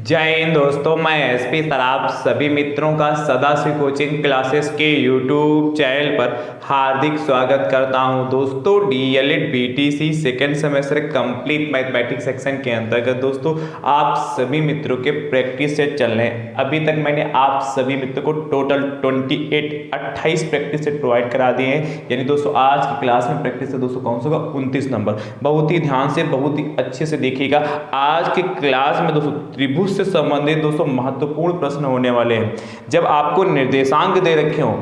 जय हिंद दोस्तों, मैं एसपी सर आप सभी मित्रों का सदाशिव कोचिंग क्लासेस के यूट्यूब चैनल पर हार्दिक स्वागत करता हूं। दोस्तों DElEd BTC second semester complete mathematics section के अंतर्गत दोस्तों आप सभी मित्रों के प्रैक्टिस सेट चल रहे हैं। अभी तक मैंने आप सभी मित्रों को टोटल 28 प्रैक्टिस सेट प्रोवाइड करा दिए हैं। यानी दोस्तों आज की क्लास में प्रैक्टिस है दोस्तों कौन सा होगा 29 नंबर। बहुत ही ध्यान से बहुत ही अच्छे से देखिएगा। आज की क्लास में दोस्तों त्रिभुज से संबंधित दोस्तों महत्वपूर्ण प्रश्न होने वाले हैं। जब आपको निर्देशांक दे रखे हो,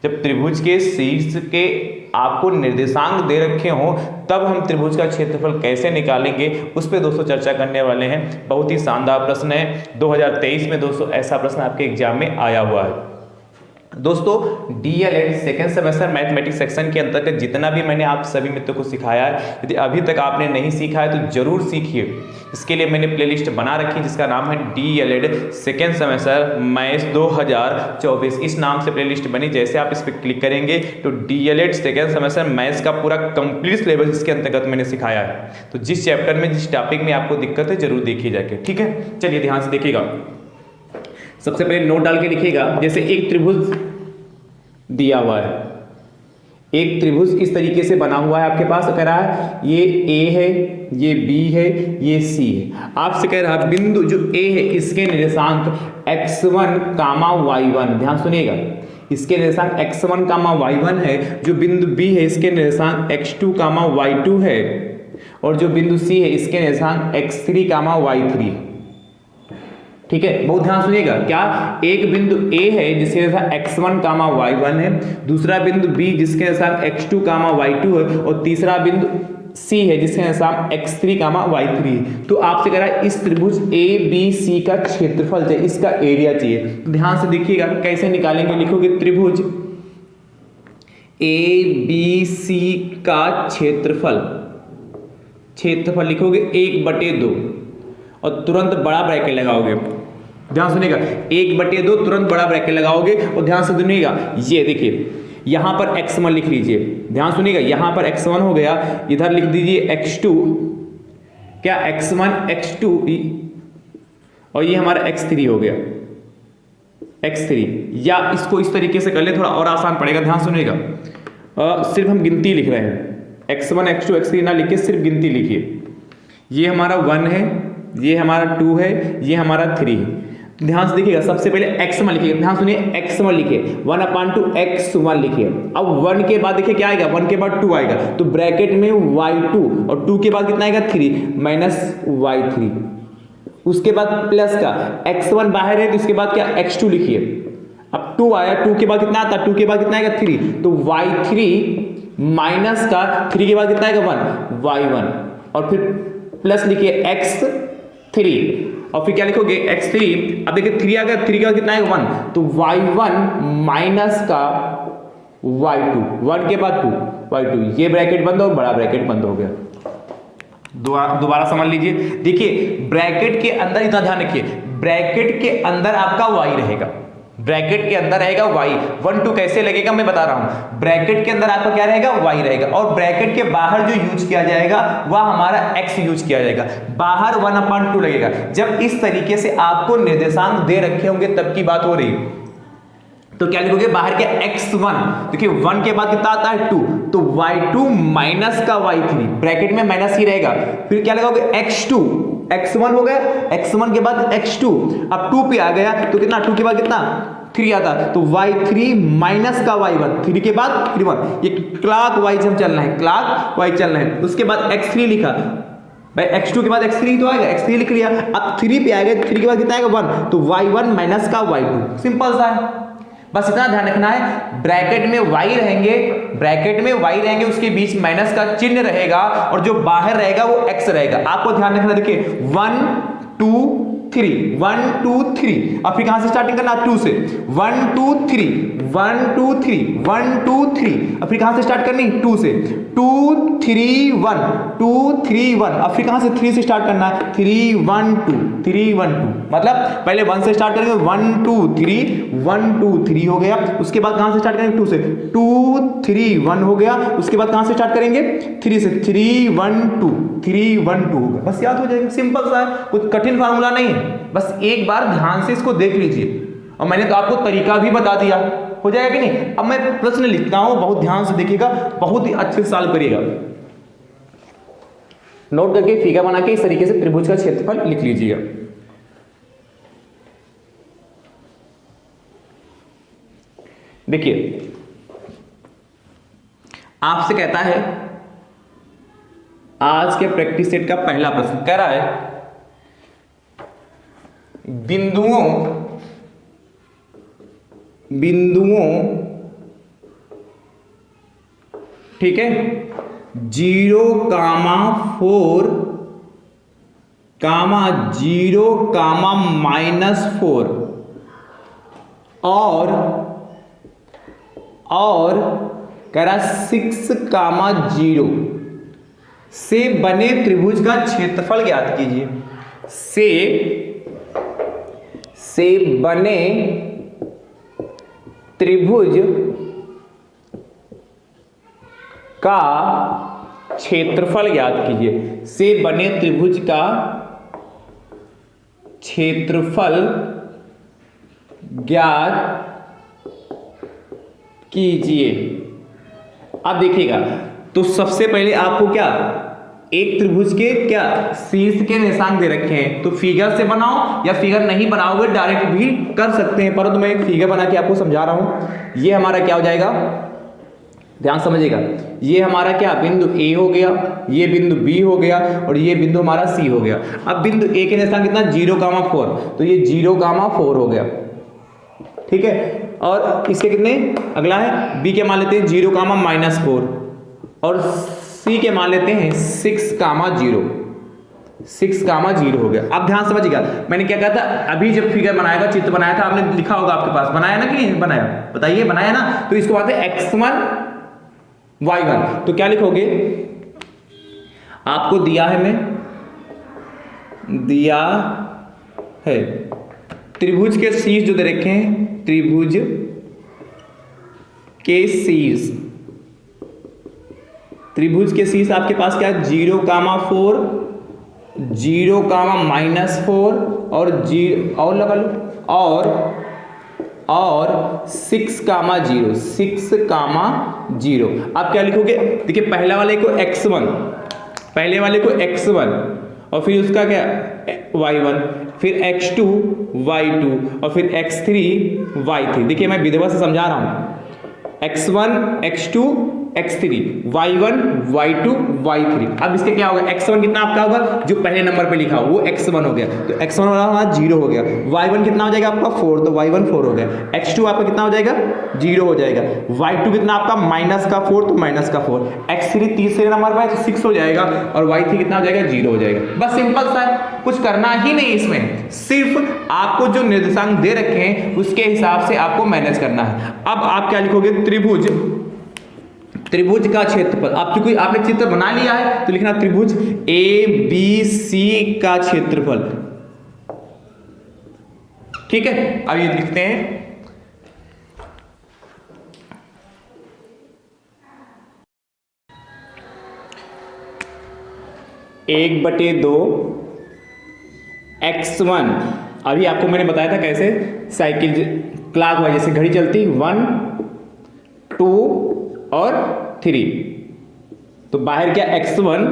जब त्रिभुज के शीर्ष के आपको निर्देशांक दे रखे हो, तब हम त्रिभुज का क्षेत्रफल कैसे निकालेंगे उस पर दोस्तों चर्चा करने वाले हैं। बहुत ही शानदार प्रश्न है। 2023 में दोस्तों ऐसा प्रश्न आपके एग्जाम में आया हुआ है। दोस्तों DElEd second semester mathematics section के अंतर्गत जितना भी मैंने आप सभी मित्रों को सिखाया है, यदि अभी तक आपने नहीं सीखा है तो जरूर सीखिए। इसके लिए मैंने प्लेलिस्ट बना रखी है जिसका नाम है डीएलएड सेकेंड सेमेस्टर मैथ्स 2024। इस नाम से प्लेलिस्ट बनी। जैसे आप इस पर क्लिक करेंगे तो डीएलएड सेकेंड सेमेस्टर मैथ्स का पूरा कंप्लीट सिलेबस इसके अंतर्गत मैंने सिखाया है। तो जिस चैप्टर में जिस टॉपिक में आपको दिक्कत है जरूर देखिए जाके, ठीक है। चलिए ध्यान से देखिएगा। सबसे पहले नोट डाल के लिखिएगा। जैसे एक त्रिभुज दिया हुआ है, एक त्रिभुज इस तरीके से बना हुआ है आपके पास। कह रहा है ये ए है, ये बी है, ये सी है। आपसे कह रहा है बिंदु जो ए है इसके निर्देशांक x1, y1। ध्यान सुनिएगा, इसके निर्देशांक x1, y1 है। जो बिंदु बी है इसके निर्देशांक x2, y2 है। और जो बिंदु सी है इसके निर्देशांक x3, y3 है। ठीक है, बहुत ध्यान सुनिएगा। क्या एक बिंदु ए है जिसके निर्देशांक x1, y1 है, दूसरा बिंदु बी जिसके निर्देशांक x2, y2 है, और तीसरा बिंदु सी है जिसके निर्देशांक x3, y3 है। तो आपसे कह रहा है इस त्रिभुज ए बी सी का क्षेत्रफल चाहिए, इसका एरिया चाहिए। तो ध्यान से देखिएगा कैसे निकालेंगे। लिखोगे त्रिभुज ए बी सी का क्षेत्रफल लिखोगे 1/2 और तुरंत बड़ा ब्रैकेट लगाओगे। ध्यान सुनिएगा, 1/2 तुरंत बड़ा ब्रैकेट लगाओगे। और ध्यान से सुनिएगा, ये देखिए यहां पर x1 लिख लीजिए। ध्यान सुनिएगा, यहां पर x1 हो गया, इधर लिख दीजिए x2। क्या x1 x2 और ये हमारा x3 हो गया, x3। या इसको इस तरीके से कर ले, थोड़ा और आसान पड़ेगा। ध्यान सुनिएगा, सिर्फ हम गिनती लिख रहे हैं। x1 x2 x3 ना लिख के सिर्फ गिनती लिखिए। ये हमारा 1 है, ये हमारा 2 है, ये हमारा 3 है। ध्यान से देखिएगा, सबसे पहले x1 लिखिए। ध्यान सुनिए, x1 लिखिए, 1/2 x1 लिखिए। अब 1 के बाद देखिए क्या आएगा, 1 के बाद 2 आएगा, तो ब्रैकेट में y2 और 2 के बाद कितना आएगा 3 -y3। उसके बाद प्लस का x1 बाहर है तो इसके बाद क्या x2 लिखिए। अब 2 आया, 2 के बाद कितना आता, 2 के बाद कितना आएगा 3, तो y3 माइनस का 3 के बाद कितना आएगा 1 y1, और फिर प्लस लिखिए x3 और फिर क्या लिखोगे x3। अब देखिए 3 आ गया, 3 के बाद कितना आएगा 1, तो y1 माइनस का y2, 1 के बाद 2 y2। ये ब्रैकेट बंद और बड़ा ब्रैकेट बंद हो गया। दोबारा समझ लीजिए। देखिए ब्रैकेट के अंदर इतना ध्यान रखिए, ब्रैकेट के अंदर आपका y रहेगा, ब्रैकेट के अंदर रहेगा y। 1 2 कैसे लगेगा मैं बता रहा हूं। ब्रैकेट के अंदर आपका क्या रहेगा y रहेगा, और ब्रैकेट के बाहर जो यूज किया जाएगा वह हमारा x यूज किया जाएगा। बाहर 1/2 लगेगा। जब इस तरीके से आपको निर्देशांक दे रखे होंगे तब की बात हो रही। तो क्या लिखोगे, बाहर के x1, देखिए 1 के बाद कितना आता है 2, तो y2 माइनस का y3, ब्रैकेट में माइनस ही रहेगा। फिर क्या लगाओगे x2, x1 हो गया, x1 के बाद x2, अब 2 पे आ गया तो कितना, 2 के बाद कितना 3 आता, तो y3 माइनस का y1, 3 के बाद 1। ये क्लॉक वाइज हम चलना है, क्लॉक वाइज चलना है। उसके बाद x3 लिखा भाई, x2 के बाद x3 तो आएगा, x3 लिख लिया। अब 3 पे आएगा, 3 के बाद कितना आएगा 1, तो y1 माइनस का y2। सिंपल सा है, बस इतना ध्यान रखना है। ब्रैकेट में y रहेंगे, ब्रैकेट में y रहेंगे, उसके बीच माइनस का चिन्ह रहेगा और जो बाहर रहेगा वो x रहेगा। आपको ध्यान रखना, देखिए 1 2 3 1 2 3। अब फिर कहां से स्टार्टिंग करना, 2 से 1 2 3 1 2 3 1 2 3। अब फिर कहां से स्टार्ट करनी, 2 से 2 3 1 2 3 1। अब फिर कहां से 3 से स्टार्ट करना है, 3 1 2 3 1 2। मतलब पहले 1 से स्टार्ट करेंगे, 1 2 3 1 2 3 हो गया। उसके बाद कहां से स्टार्ट करेंगे, 2 से 2 3 1 हो गया। उसके बाद कहां से स्टार्ट करेंगे, 3 से 3 1 2 3 1 2 हो गया। बस याद हो जाएगा, सिंपल सा है, कुछ कठिन फार्मूला नहीं है। बस एक बार ध्यान से इसको देख लीजिए, और मैंने तो आपको तरीका भी बता दिया, हो जाएगा कि नहीं। अब मैं प्रश्न लिखता हूं, बहुत ध्यान से देखिएगा, बहुत ही अच्छे से सॉल्व करिएगा। नोट करके फिगर बना के इस तरीके से त्रिभुज का क्षेत्रफल लिख लीजिएगा। देखिए आपसे कहता है आज के प्रैक्टिस सेट का पहला प्रश्न कह रहा है बिंदुओं ठीक है 0,4 0,-4 और कह रहा 6,0 से बने त्रिभुज का क्षेत्रफल ज्ञात कीजिए। से बने त्रिभुज का क्षेत्रफल ज्ञात कीजिए। से बने त्रिभुज का क्षेत्रफल ज्ञात कीजिए। अब देखिएगा, तो सबसे पहले आपको क्या एक त्रिभुज के क्या शीर्ष के निशान दे रखे हैं, तो फिगर से बनाओ या फिगर नहीं बनाओगे डायरेक्ट भी कर सकते हैं, परंतु मैं एक फिगर बना के आपको समझा रहा हूं। ये हमारा क्या हो जाएगा, ध्यान समझिएगा, ये हमारा क्या बिंदु ए हो गया, ये बिंदु बी हो गया और ये बिंदु हमारा सी हो गया। अब बिंदु ए के निशान कितना 0,4, तो ये 0,4 हो गया, ठीक है। और इसके कितने अगला है बी के मान लेते हैं 0,-4 और सी के मान लेते हैं 6,0 हो गया। अब ध्यान समझिएगा, मैंने क्या कहा था, अभी जब फिगर बनाया था, चित्र बनाया था, आपने लिखा होगा आपके पास, बनाया ना कि नहीं बनाया, बताइए बनाया ना। तो इसको बात है x1 y1, तो क्या लिखोगे, आपको दिया है त्रिभुज के शीर्ष जो दे रखे हैं, त्रिभुज के शीर्ष आपके पास क्या है 0,4 0,-4 और लगा लो और 6,0। आप क्या लिखोगे, देखिए पहले वाले को x1 और फिर उसका क्या y1, फिर x2 y2 और फिर x3 y3। देखिए मैं विधवा से समझा रहा हूं, x1 x2 x3 y1 y2 y3। अब इसके क्या होगा, x1 कितना आपका होगा, जो पहले नंबर पे लिखा हो वो x1 हो गया, तो x1 वाला 0 हो गया। y1 कितना हो जाएगा आपका 4, तो y1 4 हो गया। x2 आपका कितना हो जाएगा 0 हो जाएगा। y2 कितना आपका -4, तो -4। x3 तीसरे नंबर पर 6 हो जाएगा और y3 कितना हो जाएगा 0 हो जाएगा। बस सिंपल सा है, कुछ करना ही नहीं इसमें, सिर्फ आपको जो निर्देशांक दे रखे हैं उसके हिसाब से आपको मैनेज करना है। अब आप क्या लिखोगे, त्रिभुज का क्षेत्रफल। आप क्योंकि आपने चित्र बना लिया है तो लिखना त्रिभुज ABC का क्षेत्रफल, ठीक है। अब ये लिखते हैं एक बटे 2 x1। अभी आपको मैंने बताया था कैसे साइकिल क्लॉकवाइज जैसे घड़ी चलती 1 2 और 3, तो बाहर क्या x1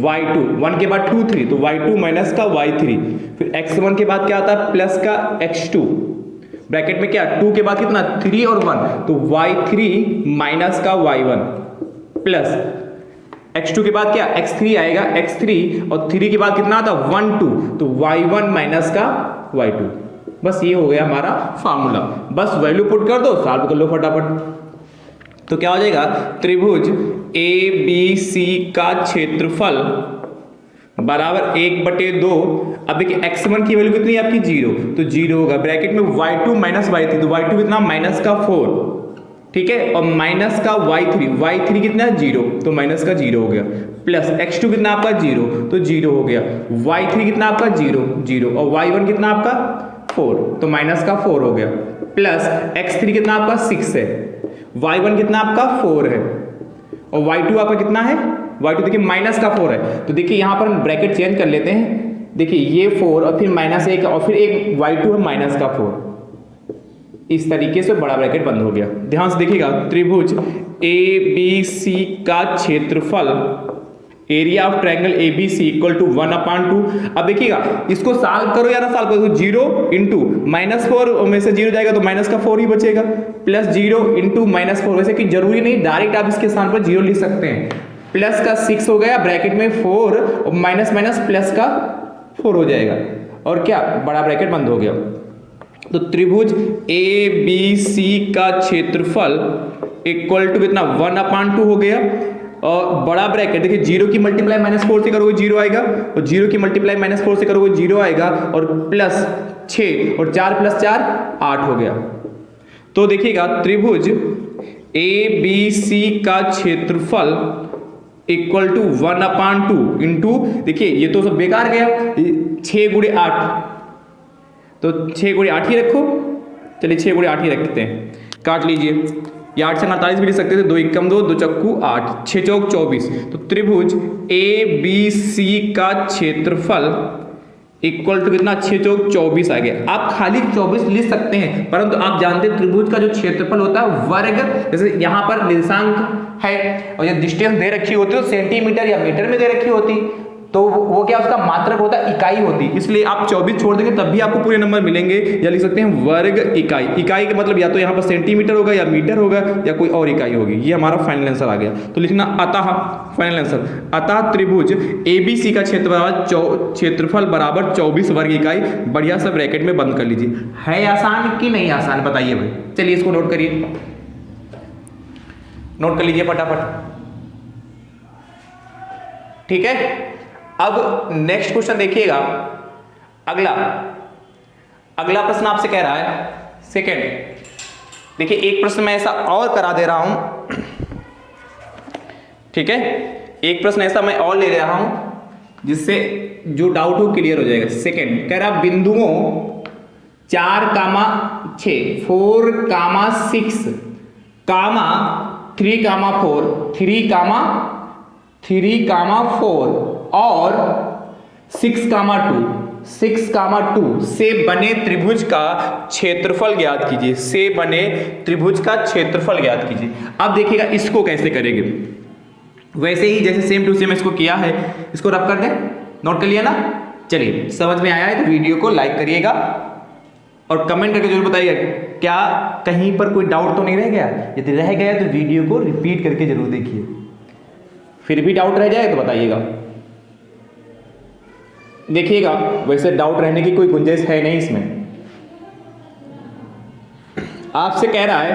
y2, 1 के बाद 2 3, तो y2 माइनस का y3, फिर x1 के बाद क्या आता है प्लस का x2, ब्रैकेट में क्या 2 के बाद कितना 3 और 1, तो y3 माइनस का y1 प्लस x2 के बाद क्या x3 आएगा, x3 और 3 के बाद कितना आता 1 2, तो y1 माइनस का y2। बस ये हो गया हमारा फार्मूला, बस वैल्यू पुट कर दो, सॉल्व कर लो फटाफट। तो क्या हो जाएगा, त्रिभुज ABC का क्षेत्रफल बराबर 1/2। अब देखिए x1 की वैल्यू कितनी है आपकी 0, तो 0 होगा, ब्रैकेट में y2 माइनस y3, तो y2 कितना -4, ठीक है, और माइनस का y3 कितना 0, तो माइनस का 0 हो गया, प्लस x2 कितना आपका 0, तो 0 हो गया, y3 कितना आपका 0 और y1 कितना आपका 4, तो माइनस का 4 हो गया, प्लस x3 कितना आपका 6 है, y1 कितना आपका 4 है और y2 आपका कितना है, y2 देखिए माइनस का 4 है। तो देखिए यहाँ पर हम ब्रैकेट चेंज कर लेते हैं, देखिए ये 4 और फिर -1 और फिर एक y2 है माइनस का 4, इस तरीके से बड़ा ब्रैकेट बंद हो गया। ध्यान से देखिएगा, त्रिभुज ABC का क्षेत्रफल, area of triangle ABC equal to 1/2। अब देखिएगा इसको सॉल्व करो या ना सॉल्व करो, 0 इंटू -4 में से 0 जाएगा तो माइनस का 4 ही बचेगा, प्लस 0 इंटू -4, वैसे कि जरूरी नहीं डायरेक्ट आप इसके स्थान पर 0 लिख सकते हैं। प्लस का 6 हो गया, ब्रैकेट में 4 और माइनस माइनस प्लस का 4 हो जाएगा, और क्या बड़ा ब्रैकेट बंद हो गया। तो त्रिभुज ABC का क्षेत्रफल इक्वल टू कितना 1/2 हो गया, और बड़ा ब्रैकेट देखिए 0 की मल्टीप्लाई -4 से करोगे 0 आएगा, और 0 की मल्टीप्लाई -4 से करोगे 0 आएगा, और प्लस 6 और 4 + 4 8 हो गया। तो देखिएगा त्रिभुज ABC का क्षेत्रफल इक्वल टू 1/2 इंटू, देखिए ये तो सब बेकार गया, 6 × 8, तो 6 × 8 ही रखो, चलिए 6 × 8 ही रखते हैं, काट लीजिए, ये 8 से 49 भी लिख सकते थे, 2 × 2 2 × 8, 6 × 24। तो त्रिभुज ABC का क्षेत्रफल इक्वल टू कितना 6 × 24 आ गया। आप खाली 24 लिख सकते हैं, परंतु आप जानते हैं त्रिभुज का जो क्षेत्रफल होता है वर्ग, जैसे यहाँ पर निर्देशांक है और ये डिस्टेंस दे रखी होती है तो सेंटीमीटर या मीटर में दे रखी होती, तो वो क्या उसका मात्रक होता है, इकाई होती, इसलिए आप 24 छोड़ देंगे तब भी आपको पूरे नंबर मिलेंगे। या लिख सकते हैं वर्ग इकाई, इकाई का मतलब या तो यहाँ पर सेंटीमीटर होगा या मीटर होगा या कोई और इकाई होगी। ये हमारा फाइनल आंसर आ गया। तो लिखना अतः, फाइनल आंसर, अतः त्रिभुज ABC का क्षेत्रफल बराबर 24 वर्ग इकाई। बढ़िया सा ब्रैकेट में बंद कर लीजिए। है आसान कि नहीं आसान बताइए भाई। चलिए इसको नोट करिए, नोट कर लीजिए फटाफट, ठीक है। अब नेक्स्ट क्वेश्चन देखिएगा, अगला प्रश्न आपसे कह रहा है सेकंड। देखिए एक प्रश्न मैं ऐसा और करा दे रहा हूं, ठीक है, एक प्रश्न ऐसा मैं और ले रहा हूं जिससे जो डाउट हो क्लियर हो जाएगा। सेकंड कह रहा बिंदुओं 4, 6, 4, 6, 3, 4 और 6, 2 से बने त्रिभुज का क्षेत्रफल ज्ञात कीजिए, से बने त्रिभुज का क्षेत्रफल ज्ञात कीजिए। अब देखिएगा इसको कैसे करेंगे, वैसे ही जैसे सेम टू सेम इसको किया है, इसको रब कर दें, नोट कर लिया ना। चलिए समझ में आया है तो वीडियो को लाइक करिएगा और कमेंट करके जरूर बताइएगा क्या कहीं पर कोई डाउट तो नहीं रह गया। यदि रह गया तो वीडियो को रिपीट करके जरूर देखिए, फिर भी डाउट रह जाए तो बताइएगा। देखिएगा वैसे डाउट रहने की कोई गुंजाइश है नहीं इसमें। आपसे कह रहा है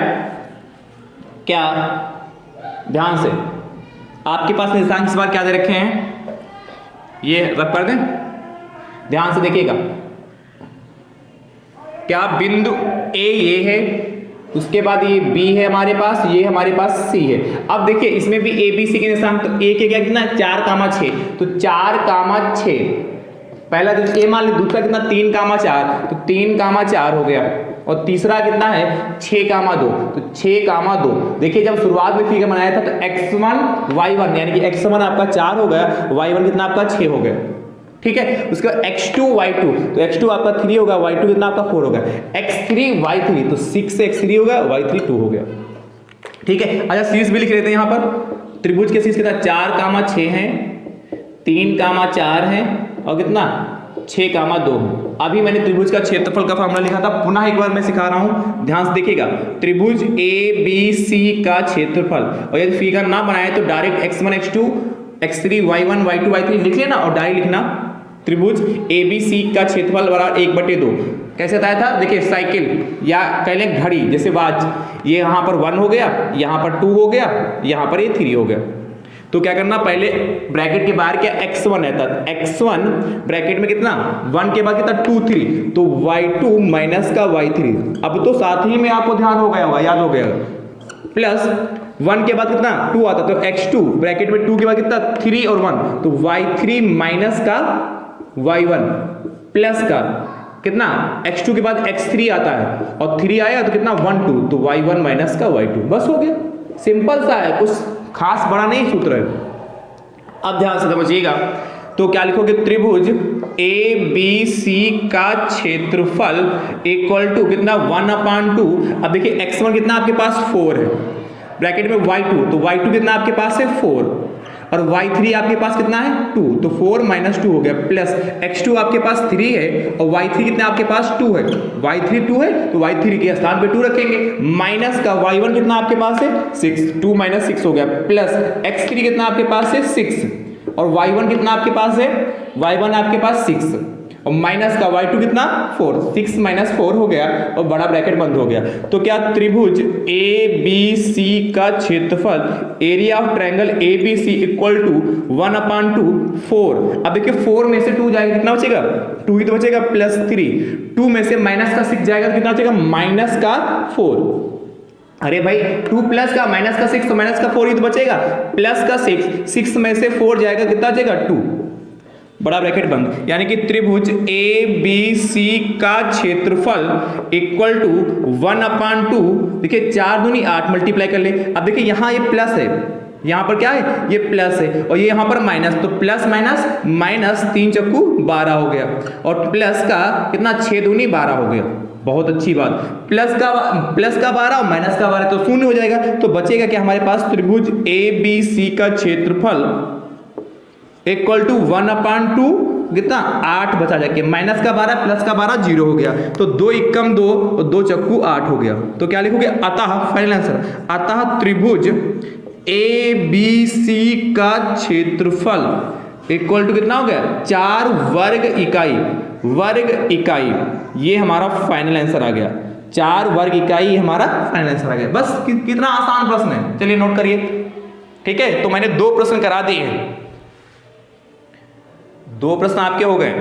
क्या, ध्यान से, आपके पास निर्देशांक इस बार क्या दे रखे हैं, ये रख कर दें, ध्यान से देखिएगा। क्या बिंदु A ये है, उसके बाद ये B है हमारे पास, ये हमारे पास C है। अब देखिए इसमें भी ABC के निर्देशांक, तो A के क्या कितना 4, 6, तो 4, 6 पहला तो A मान ली, दूसरा कितना 3, 4, तो 3, 4 हो गया, और तीसरा कितना है 6, 2, तो 6, 2। देखिए जब शुरुआत में फिगर बनाया था तो x1 y1 यानी कि x1 आपका 4 हो गया, y1 कितना आपका 6 हो गया, ठीक है। उसके बाद x2 y2, तो x2 आपका 3 होगा, y2 कितना आपका 4 होगा, x3 y3, तो 6 से x3 हो गया, y3 2 हो गया, ठीक है। अच्छा शीर्ष भी लिख लेते हैं यहाँ पर, त्रिभुज के शीर्ष कितना 4, 6 है, 3, 4 है, और कितना 6, 2 है। अभी मैंने त्रिभुज का क्षेत्रफल का फार्मूला लिखा था, पुनः एक बार मैं सिखा रहा हूं, ध्यान से देखिएगा। त्रिभुज ABC का क्षेत्रफल, और यदि फिगर ना बनाए तो direct x1 x2 x3 y1 y2 y3 लिख लेना और डायरेक्ट लिखना त्रिभुज ABC का क्षेत्रफल बराबर 1/2। कैसे बताया था, देखिए साइकिल या कह लें घड़ी, जैसे वाच, ये यहाँ पर 1 हो गया, यहाँ पर 2 हो गया, यहाँ पर ये 3 हो गया। तो क्या करना, पहले ब्रैकेट के बाहर क्या x1 है, तब x1 ब्रैकेट में कितना 1 के बाद कितना 2, 3, तो y2 माइनस का y3। अब तो साथ ही में आपको ध्यान हो गया होगा, याद हो गया, प्लस 1 के बाद कितना 2 आता, तो x2 ब्रैकेट में 2 के बाद कितना 3 और 1, तो y3 माइनस का y1 प्लस का कितना x2 के बाद x3 आता है, और 3 आया तो कितना 1, 2, तो y1 माइनस का y2, बस हो गया। सिंपल सा है, कुछ खास बड़ा नहीं सूत्र है। अब ध्यान से समझिएगा, तो क्या लिखोगे, त्रिभुज ए बी सी का क्षेत्रफल इक्वल टू कितना 1/2। अब देखिए x1 कितना आपके पास 4 है, ब्रैकेट में y2, तो y2 कितना आपके पास है 4 और y3 आपके पास कितना है 2, तो 4 - 2 हो गया, प्लस x2 आपके पास 3 है और y3 कितना आपके पास 2 है, y3 2 है तो y3 के स्थान पे 2 रखेंगे, माइनस का y1 कितना आपके पास है 6, 2 - 6 हो गया, प्लस x3 कितना आपके पास है 6 और y1 कितना आपके पास है, y1 आपके पास 6 और माइनस का y2 कितना 4, 6 - 4 हो गया और बड़ा ब्रैकेट बंद हो गया। तो क्या त्रिभुज ए बी सी का क्षेत्रफल area of triangle A B C equal to 1/2 4। अब देखिए 4 में से 2 जाएगा कितना बचेगा 2 ही तो बचेगा, प्लस 3, 2 में से माइनस का 6 जाएगा कितना बचेगा माइनस का 4। अरे भाई 2 प्लस का माइनस का 6 तो माइनस का 4 ही तो बचेगा, प्लस का 6 में से 4 जाएगा कितना बचेगा 2, बड़ा ब्रैकेट बंद। यानी कि त्रिभुज ए बी सी का क्षेत्रफल इक्वल टू 1/2, देखिए 4 दूनी 8 मल्टीप्लाई कर ले। अब देखिए यहाँ ये प्लस है, यहाँ पर क्या है ये प्लस है और ये यहाँ पर माइनस, तो प्लस माइनस माइनस 3 चक्कू 12 हो गया और प्लस का कितना 6 दूनी 12 हो गया, बहुत अच्छी बात। प्लस का 12 और माइनस का 12 तो शून्य हो जाएगा, तो बचेगा कि हमारे पास त्रिभुज ए बी सी का क्षेत्रफल इक्वल टू 1/2 कितना 8 बचा जाके, माइनस का 12 प्लस का 12 0 हो गया, तो 2 एकम 2 और 2 चक्कू 8 हो गया। तो क्या लिखोगे अतः फाइनल आंसर, अतः त्रिभुज ए बी सी का क्षेत्रफल इक्वल टू कितना हो गया 4 वर्ग इकाई, ये हमारा फाइनल आंसर आ गया, 4 वर्ग इकाई हमारा फाइनल आंसर आ गया। बस कितना आसान प्रश्न है, चलिए नोट करिए। ठीक है, तो मैंने 2 प्रश्न करा दिए हैं, 2 प्रश्न आपके हो गए।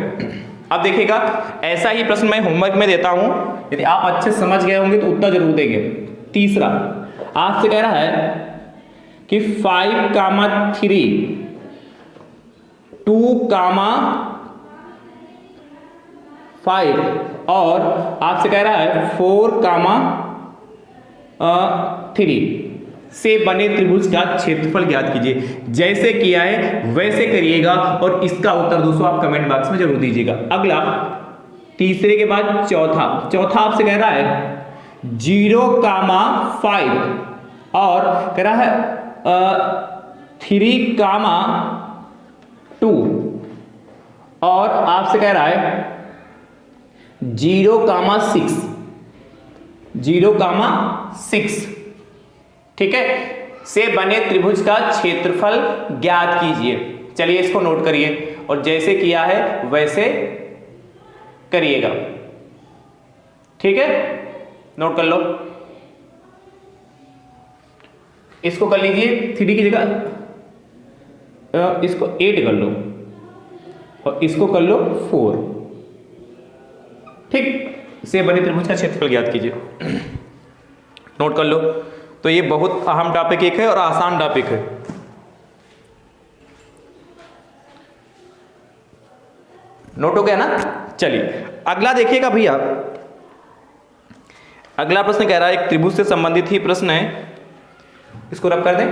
अब देखिएगा ऐसा ही प्रश्न मैं होमवर्क में देता हूं, यदि आप अच्छे समझ गए होंगे तो उत्तर जरूर देंगे। तीसरा आपसे कह रहा है कि 5,3 2,5 और आपसे कह रहा है 4,3 से बने त्रिभुज का क्षेत्रफल ज्ञात कीजिए। जैसे किया है वैसे करिएगा और इसका उत्तर दोस्तों आप कमेंट बॉक्स में जरूर दीजिएगा। अगला तीसरे के बाद चौथा आपसे कह रहा है 0,5 और कह रहा है 3,2 और आपसे कह रहा है 0,6 ठीक है से बने त्रिभुज का क्षेत्रफल ज्ञात कीजिए। चलिए इसको नोट करिए और जैसे किया है वैसे करिएगा। ठीक है, नोट कर लो। इसको कर लीजिए 3 की जगह इसको 8 कर लो और इसको कर लो 4। ठीक, से बने त्रिभुज का क्षेत्रफल ज्ञात कीजिए। नोट कर लो। तो ये बहुत अहम टॉपिक एक है और आसान टॉपिक है। नोट हो गया ना। चलिए अगला देखिएगा भैया, अगला प्रश्न कह रहा है एक त्रिभुज से संबंधित ही प्रश्न है, इसको रब कर दें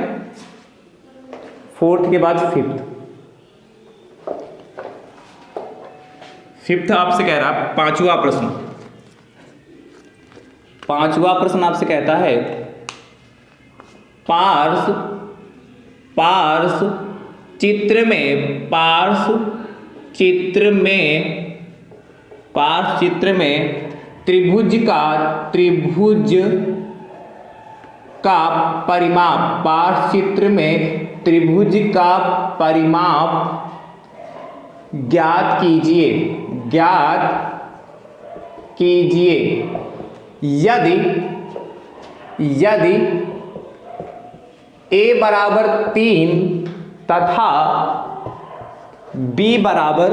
4th के बाद 5th आपसे कह रहा है 5वां प्रश्न आपसे कहता है पार्श्व चित्र में त्रिभुज का परिमाप ज्ञात कीजिए यदि a बराबर 3 तथा b बराबर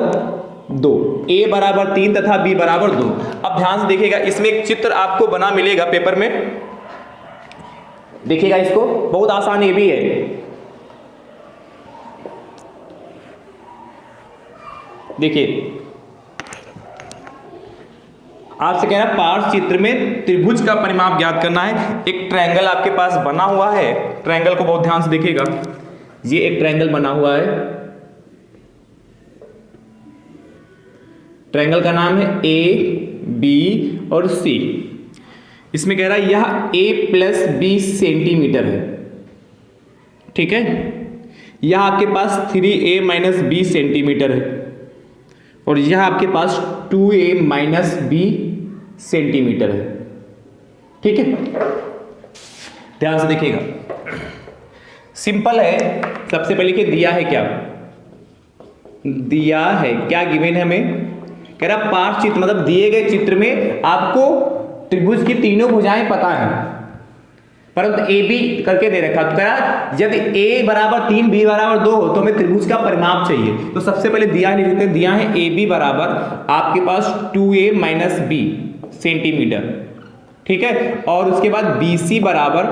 2, a बराबर 3 तथा b बराबर 2। अब ध्यान से देखिएगा, इसमें एक चित्र आपको बना मिलेगा पेपर में, देखिएगा इसको, बहुत आसान ये भी है। देखिए आपसे कह रहा है पार्श्व चित्र में त्रिभुज का परिमाप ज्ञात करना है। एक ट्रायंगल आपके पास बना हुआ है, ट्रायंगल को बहुत ध्यान से देखिएगा, ये एक ट्रायंगल बना हुआ है ट्रायंगल का नाम है AB और C। इसमें कह रहा है यह A+B सेंटीमीटर है, ठीक है। यह आपके पास 3A - B सेंटीमीटर है और यह आपके पास 2A - B सेंटीमीटर है, ठीक है। ध्यान से देखिएगा, सिंपल है। सबसे पहले कि दिया है क्या, दिया है क्या, गिवन है हमें, कह रहा पार्श्व चित्र मतलब दिए गए चित्र में आपको त्रिभुज की तीनों भुजाएं पता है, परंतु ए बी करके दे रखा। तो कह रहा यदि a बराबर 3 b बराबर 2 हो तो हमें त्रिभुज का परिमाप चाहिए। तो सबसे पहले दिया नहीं लिखते, दिया है ए बी बराबर आपके पास 2A - B सेंटीमीटर, ठीक है। और उसके बाद बी सी बराबर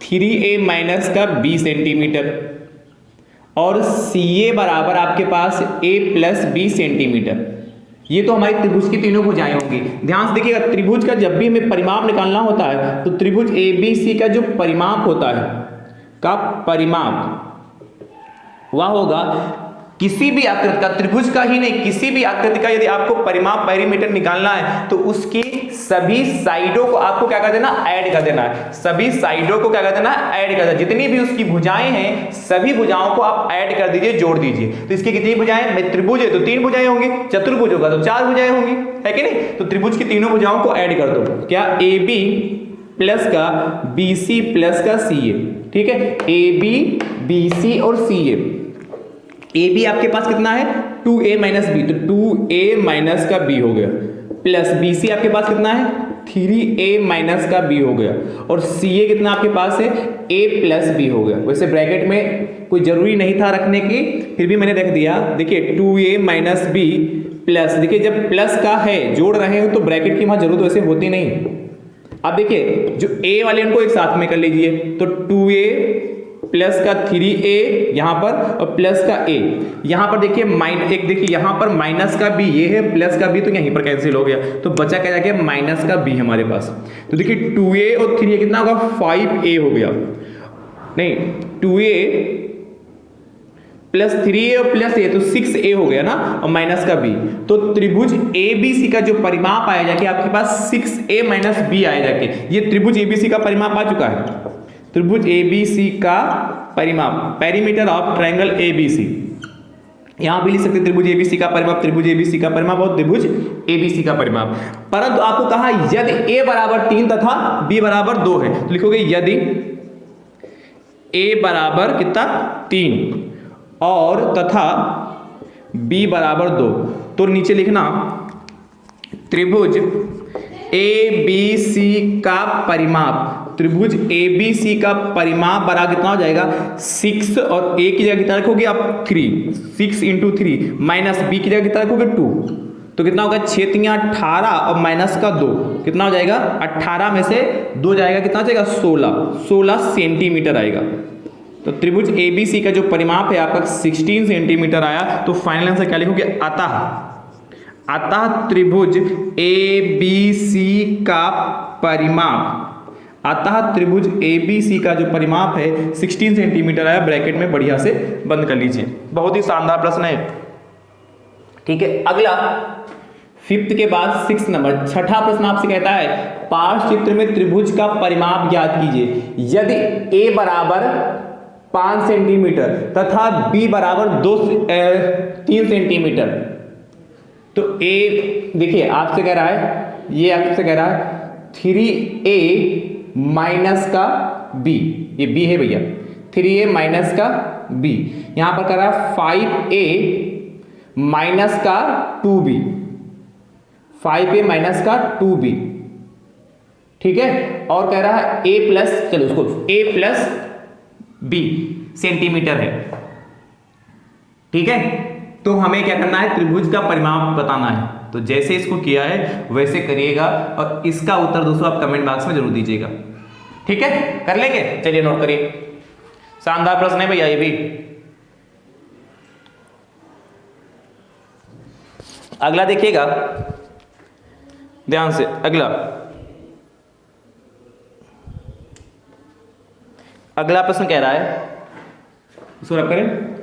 3A - B सेंटीमीटर और सी ए बराबर आपके पास A+B सेंटीमीटर। ये तो हमारी त्रिभुज की तीनों भुजाएं होंगी। ध्यान से देखिएगा, त्रिभुज का जब भी हमें परिमाप निकालना होता है तो त्रिभुज ABC का जो परिमाप होता है, का परिमाप वह होगा किसी भी आकृति का, त्रिभुज का ही नहीं, किसी भी आकृति का यदि आपको परिमाप पेरीमीटर निकालना है तो उसकी सभी साइडों को आपको क्या कर देना, ऐड कर देना है। सभी साइडों को क्या कर देना, ऐड कर देना। जितनी भी उसकी भुजाएं हैं सभी भुजाओं को आप ऐड कर दीजिए, जोड़ दीजिए। तो इसकी कितनी भुजाएं, त्रिभुज है तो 3 भुजाएं होंगी, चतुर्भुज होगा तो 4 भुजाएं होंगी, है कि नहीं। तो त्रिभुज की तीनों भुजाओं को ऐड कर दो, क्या AB प्लस का BC प्लस का CA, ठीक है। AB BC और CA। AB आपके पास कितना है 2A - B, तो 2A - का B हो गया, प्लस BC आपके पास कितना है 3A - का B हो गया और CA कितना आपके पास है A+B हो गया। वैसे ब्रैकेट में कोई जरूरी नहीं था रखने की, फिर भी मैंने रख दिया। देखिए 2A - B प्लस, देखिए जब प्लस का है जोड़ रहे हो तो ब्रैकेट की वहां जरूरत वैसे होती नहीं। अब देखिए जो A वाले उनको एक साथ में कर लीजिए, तो 2A प्लस का 3A यहां पर और प्लस का A यहां पर। देखिए एक, देखिए यहां पर माइनस का B ये है, प्लस का B तो यहीं पर कैंसिल हो गया, तो बचा क्या जाके माइनस का B हमारे पास। तो देखिए 2A और 3A कितना होगा 5A हो गया, नहीं 2A प्लस 3A और प्लस A तो 6A हो गया ना, और माइनस का B। तो त्रिभुज ABC का जो परिमाप आया जाके आपके पास 6A - B आया जाके, ये त्रिभुज ABC का परिमाप आ चुका है। त्रिभुज ABC का परिमाप, पेरीमीटर ऑफ ट्रायंगल ABC। यहां भी लिख सकते त्रिभुज ABC का परिमाप, त्रिभुज ABC का परिमाप और त्रिभुज ABC का परिमाप। परंतु आपको कहा यदि A बराबर 3 तथा B बराबर 2 है, तो लिखोगे यदि A बराबर कितना 3 और तथा B बराबर 2, तो नीचे लिखना त्रिभुज ABC का परिमाप, त्रिभुज ABC का परिमाप बराबर कितना हो जाएगा 6 और A की जगह कितना रखोगे आप 3, 6 × 3 माइनस B की जगह कितना रखोगे 2, तो कितना होगा 6 × 18 और माइनस का 2 कितना हो जाएगा 18 में से 2 जाएगा, कितना हो जाएगा 16 सेंटीमीटर आएगा। तो त्रिभुज ABC का जो परिमाप है आपका 16 सेंटीमीटर आया। तो फाइनल आंसर क्या लिखोगे, अतः त्रिभुज ABC का परिमाप, अतः त्रिभुज ABC का जो परिमाप है 16 सेंटीमीटर आया। ब्रैकेट में बढ़िया से बंद कर लीजिए। बहुत ही शानदार प्रश्न है, ठीक है। अगला 5th के बाद 6 नंबर, छठा प्रश्न आपसे कहता है पार्श्व चित्र में त्रिभुज का परिमाप ज्ञात कीजिए। यदि A बराबर 5 सेंटीमीटर तथा B बराबर 3 सेंटीमीटर, तो A देखिए आपसे कह रहा है, ये आपसे कह रहा है 3A माइनस का B, ये B है भैया, 3A माइनस का B। यहां पर कह रहा है 5A माइनस का 2B, 5A माइनस का 2B, ठीक है। और कह रहा है A प्लस, चलो उसको A+B सेंटीमीटर है, ठीक है। तो हमें क्या करना है, त्रिभुज का परिमाप बताना है। तो जैसे इसको किया है वैसे करिएगा और इसका उत्तर दोस्तों आप कमेंट बॉक्स में जरूर दीजिएगा, ठीक है। कर लेंगे, चलिए नोट करिए। शानदार प्रश्न है भैया ये भी। अगला देखिएगा ध्यान से, अगला प्रश्न कह रहा है, उसको रख करें।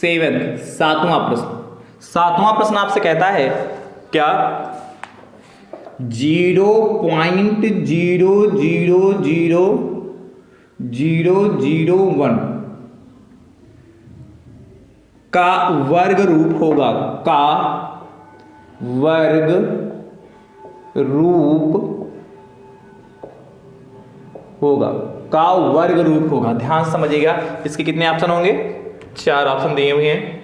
7 सातवां प्रश्न। सातवां प्रश्न आपसे कहता है क्या 0.000001 का वर्ग रूप होगा, का वर्ग रूप होगा, का वर्ग रूप होगा। ध्यान समझिएगा, इसके कितने ऑप्शन होंगे? 4 ऑप्शन दिए हुए हैं।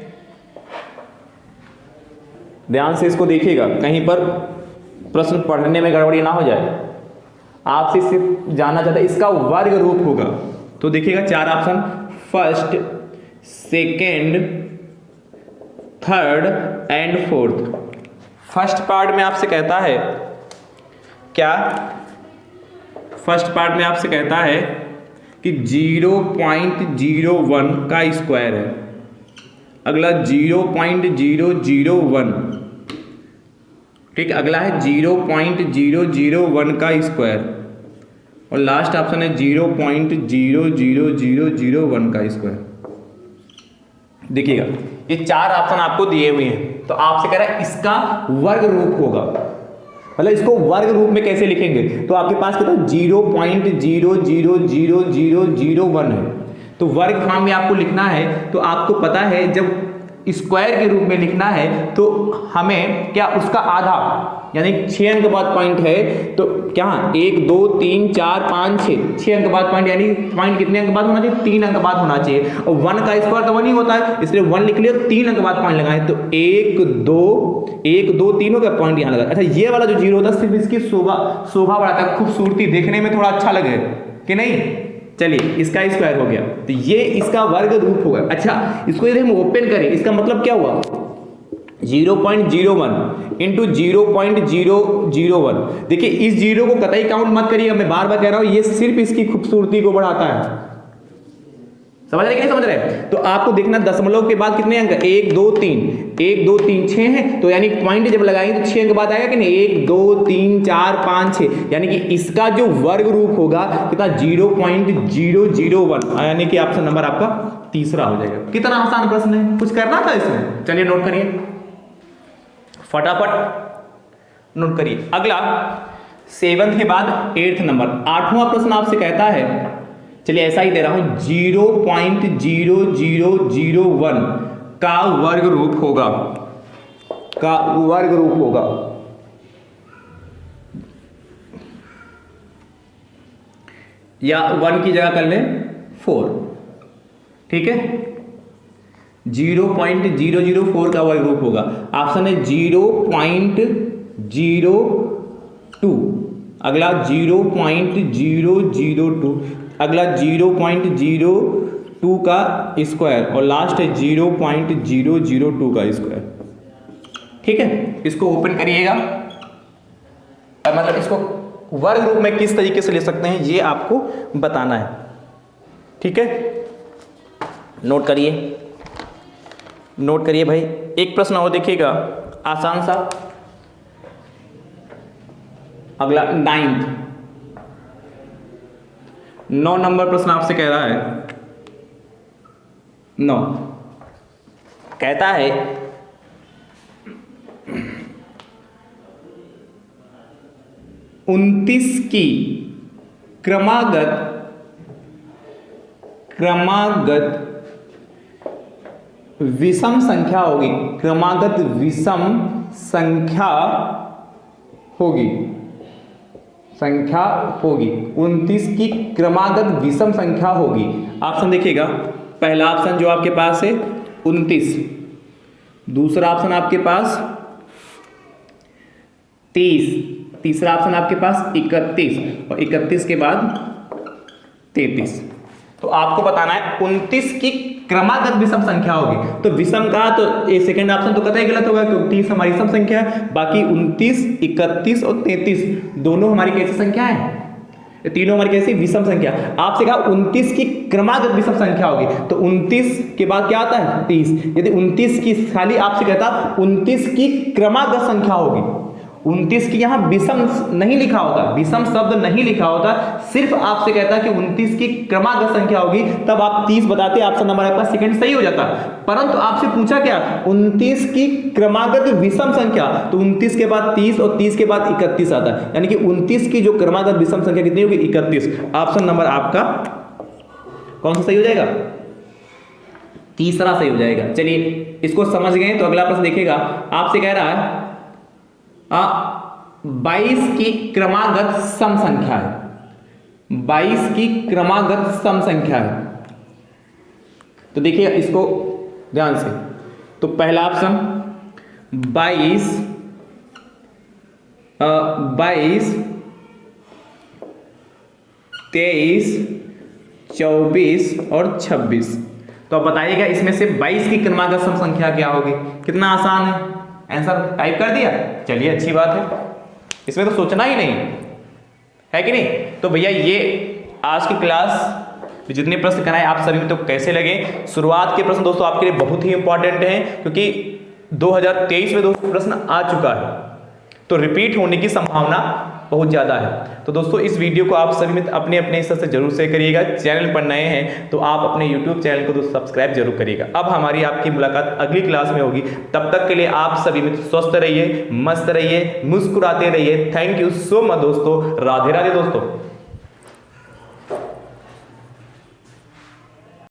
ध्यान से इसको देखिएगा, कहीं पर प्रश्न पढ़ने में गड़बड़ी ना हो जाए। आपसे सिर्फ जानना चाहता है इसका वर्ग रूप होगा, तो देखिएगा 4 option, first, second, third and fourth. First part में आपसे कहता है क्या? फर्स्ट पार्ट में आपसे कहता है कि 0.01 का स्क्वायर है। अगला 0.001, ठीक, अगला है 0.001 का स्क्वायर, और लास्ट ऑप्शन है 0.00001 का स्क्वायर। देखिएगा ये 4 ऑप्शन आपको दिए हुए हैं, तो आपसे कह रहा है इसका वर्ग रूप होगा। मतलब इसको वर्ग रूप में कैसे लिखेंगे? तो आपके पास कितना 0.0000001 है, तो वर्ग फॉर्म में आपको लिखना है। तो आपको पता है जब स्क्वायर के रूप में लिखना है तो हमें क्या उसका आधा, यानी 6 अंक बाद पॉइंट है, तो क्या 1 2 3 4 5 6 अंक बाद पॉइंट, यानी पॉइंट कितने अंक बाद होना चाहिए? 3 अंक बाद होना चाहिए। और 1 का स्क्वायर तो 1 ही होता है, इसलिए 1 लिख लिया, 3 अंक बाद पॉइंट लगाए, तो 1 2 3 हो गया, पॉइंट यहाँ लगा। अच्छा, ये वाला जो 0 होता है सिर्फ इसकी शोभा बढ़ाता है, खूबसूरती, देखने में थोड़ा अच्छा लगे कि नहीं। चलिए इसका स्क्वायर हो गया, तो ये इसका वर्ग रूप होगा। अच्छा, इसको यदि हम ओपन करें, इसका मतलब क्या हुआ? 0.01 इंटू 0.001। देखिए इस 0 को कतई काउंट मत करिएगा, मैं बार बार कह रहा हूं, ये सिर्फ इसकी खूबसूरती को बढ़ाता है। समझ रहे कि नहीं समझ रहे? तो आपको देखना दशमलव के बाद कितने अंक? 1 2 3 1 2 3 6 है, तो यानी पॉइंट जब लगाएंगे तो 6 अंक बाद आएगा कि नहीं? 1 2 3 4 5 6, यानी कि इसका जो वर्ग रूप होगा कितना? 0.001, यानी कि ऑप्शन नंबर आपका तीसरा हो जाएगा। कितना आसान प्रश्न है, कुछ करना था इसमें। चलिए नोट करिए, फटाफट नोट करिए। अगला 7th के बाद 8th नंबर, 8वां प्रश्न आपसे कहता है, चलिए ऐसा ही दे रहा हूं, 0.0001 का वर्ग रूप होगा, का वर्ग रूप होगा। या 1 की जगह कर लें 4, ठीक है। 0.004 का वर्ग रूप होगा। ऑप्शन है 0.02, अगला 0.002, अगला 0.02 का स्क्वायर, और लास्ट है 0.002 का स्क्वायर। ठीक है, इसको ओपन करिएगा, मतलब इसको वर्ग रूप में किस तरीके से ले सकते हैं ये आपको बताना है। ठीक है, नोट करिए, नोट करिए भाई। एक प्रश्न और देखिएगा, आसान सा, अगला 9th 9 नंबर प्रश्न आपसे कह रहा है, 9 कहता है 29 की क्रमागत विषम संख्या होगी, क्रमागत विषम संख्या होगी, 29 की क्रमागत विषम संख्या होगी। ऑप्शन देखिएगा, पहला ऑप्शन जो आपके पास है 29, दूसरा ऑप्शन आपके पास 30, तीसरा ऑप्शन आपके पास 31, और 31 के बाद 33। तो आपको बताना है 29 की क्रमागत विषम संख्या होगी। तो विषम का तो ये सेकंड ऑप्शन तो कतई गलत होगा, क्योंकि 30 हमारी सम संख्या है, बाकी 29, 31 और 33 दोनों हमारी कैसी संख्या है? ये तीनों हमारी कैसी? विषम संख्या। आपसे कहा 29 की क्रमागत विषम संख्या होगी, तो 29 के बाद क्या आता है? 30। यदि 29 की, खाली आपसे कहता 29 की क्रमागत संख्या होगी, 29 की यहाँ विषम नहीं लिखा होता, विषम शब्द नहीं लिखा होता, सिर्फ आपसे कहता है कि 29 की क्रमागत संख्या होगी, तब आप 30 बताते, ऑप्शन नंबर आपका सेकंड सही हो जाता। परंतु आपसे पूछा क्या 29 की क्रमागत विषम संख्या, तो 29 के बाद 30 और 30 के बाद 31 आता है, यानी कि 29 की जो क्रमागत विषम संख्या कितनी होगी 31। ऑप्शन नंबर आपका कौन सा सही हो जाएगा, तीसरा सही हो जाएगा। चलिए इसको समझ गए तो अगला प्रश्न देखिएगा, आपसे कह रहा है 22 की क्रमागत सम संख्या है, 22 की क्रमागत सम संख्या है। तो देखिए इसको ध्यान से, तो पहला ऑप्शन 22 23 24 और 26। तो अब बताइएगा इसमें से 22 की क्रमागत सम संख्या क्या होगी। कितना आसान है, आंसर टाइप कर दिया। चलिए अच्छी बात है, इसमें तो सोचना ही नहीं है कि नहीं। तो भैया ये आज की क्लास जितने प्रश्न कराए आप सभी तो कैसे लगे। शुरुआत के प्रश्न दोस्तों आपके लिए बहुत ही इंपॉर्टेंट हैं, क्योंकि 2023 में दोस्तों प्रश्न आ चुका है, तो रिपीट होने की संभावना बहुत ज़्यादा है। तो दोस्तों इस वीडियो को आप सभी मित्र अपने अपने हिस्से से जरूर शेयर करिएगा। चैनल पर नए हैं तो आप अपने YouTube चैनल को दोस्तों सब्सक्राइब जरूर करिएगा। अब हमारी आपकी मुलाकात अगली क्लास में होगी, तब तक के लिए आप सभी मित्र स्वस्थ रहिए, मस्त रहिए, मुस्कुराते रहिए। थैंक यू सो मच दोस्तों, राधे राधे दोस्तों।